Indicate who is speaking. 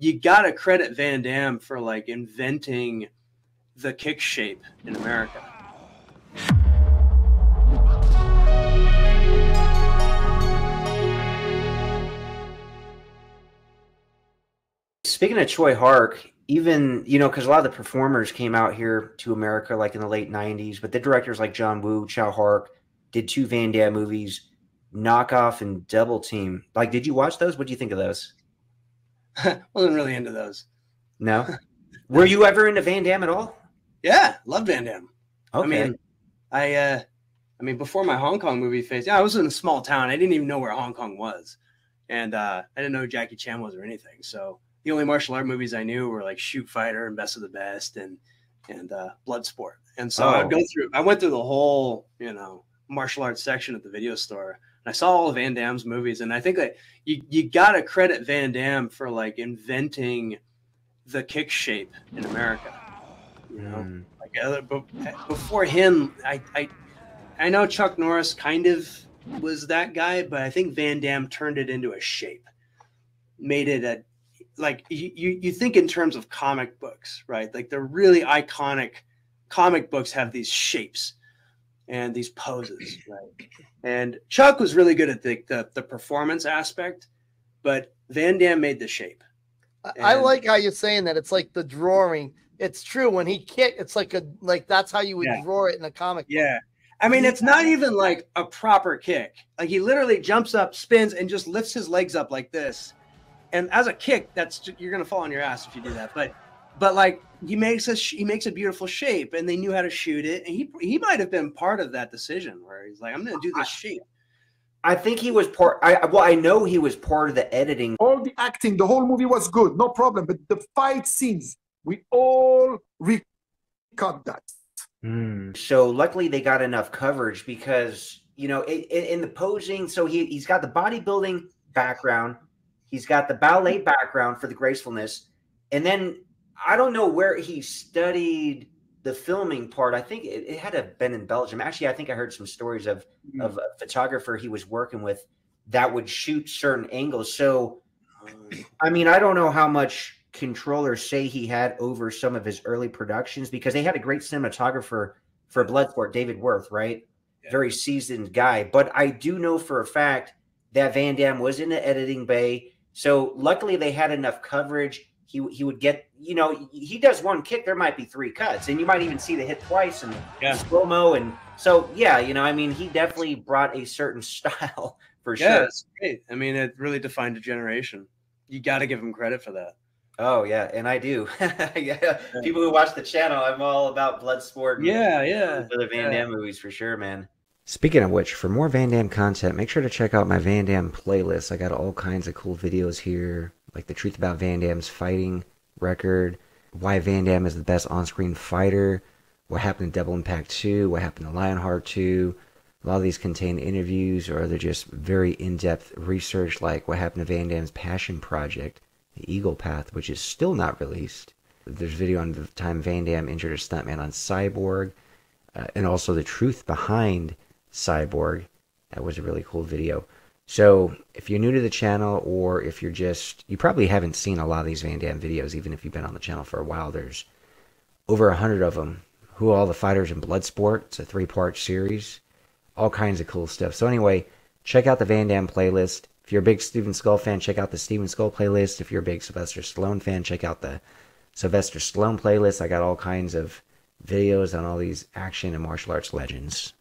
Speaker 1: you gotta credit Van Damme for like inventing the kick shape in America.
Speaker 2: Speaking of Choi Hark, even, because a lot of the performers came out here to America like in the late 90s, but the directors like John Woo, Chow Hark did two Van Damme movies, Knockoff and Double Team. Like, did you watch those? What do you think of those?
Speaker 1: Wasn't really into those.
Speaker 2: No? Were you ever into Van Damme at all?
Speaker 1: Yeah, love Van Damme.
Speaker 2: Okay.
Speaker 1: I mean, before my Hong Kong movie phase, I was in a small town. I didn't even know where Hong Kong was. And I didn't know who Jackie Chan was or anything. So the only martial art movies I knew were like Shoot Fighter and Best of the Best and Bloodsport. And so I went through the whole, martial arts section at the video store. And I saw all of Van Damme's movies. And I think that you got to credit Van Damme for like inventing the kick shape in America. Before him, I know Chuck Norris kind of was that guy, but I think Van Damme turned it into a shape, made it you think in terms of comic books, right? Like the really iconic comic books have these shapes and these poses, right? And Chuck was really good at the performance aspect, but Van Damme made the shape.
Speaker 3: I like how you're saying that. It's like the drawing. It's true. When he kicked, it's like that's how you would draw it in a comic book.
Speaker 1: Yeah. I mean, it's not even like a proper kick. Like he literally jumps up, spins, and just lifts his legs up like this. And as a kick, you're gonna fall on your ass if you do that. But like he makes a beautiful shape, and they knew how to shoot it. And he might have been part of that decision where he's like, I'm gonna do this shape.
Speaker 2: I think he was part. I know he was part of the editing.
Speaker 4: All the acting, the whole movie was good, no problem. But the fight scenes, we all recut that.
Speaker 2: So luckily they got enough coverage because, in the posing, so he's got the bodybuilding background, he's got the ballet background for the gracefulness, and then I don't know where he studied the filming part. I think it had to have been in Belgium. Actually, I think I heard some stories of a photographer he was working with that would shoot certain angles. So, I mean, I don't know how much controllers say he had over some of his early productions because they had a great cinematographer for Bloodsport, David Worth, right? Yeah. Very seasoned guy. But I do know for a fact that Van Damme was in the editing bay. So luckily they had enough coverage. He would get, he does one kick, there might be three cuts, and you might even see the hit twice and slow-mo. And so, he definitely brought a certain style for sure.
Speaker 1: Yeah, it's great. I mean, it really defined a generation. You got to give him credit for that.
Speaker 2: Oh, yeah, and I do. People who watch the channel, I'm all about Bloodsport.
Speaker 1: And
Speaker 2: the Van Damme movies for sure, man. Speaking of which, for more Van Damme content, make sure to check out my Van Damme playlist. I got all kinds of cool videos here, like the truth about Van Damme's fighting record, why Van Damme is the best on-screen fighter, what happened in Double Impact 2, what happened in Lionheart 2. A lot of these contain interviews or they're just very in-depth research, like what happened to Van Damme's passion project, the Eagle Path, which is still not released. There's a video on the time Van Damme injured a stuntman on Cyborg, and also the truth behind Cyborg. That was a really cool video. So if you're new to the channel, or if you probably haven't seen a lot of these Van Damme videos, even if you've been on the channel for a while, there's over 100 of them. Who are all the fighters in Bloodsport? It's a 3-part series. All kinds of cool stuff. So anyway, check out the Van Damme playlist. If you're a big Steven Skull fan, check out the Steven Skull playlist. If you're a big Sylvester Stallone fan, check out the Sylvester Stallone playlist. I got all kinds of videos on all these action and martial arts legends.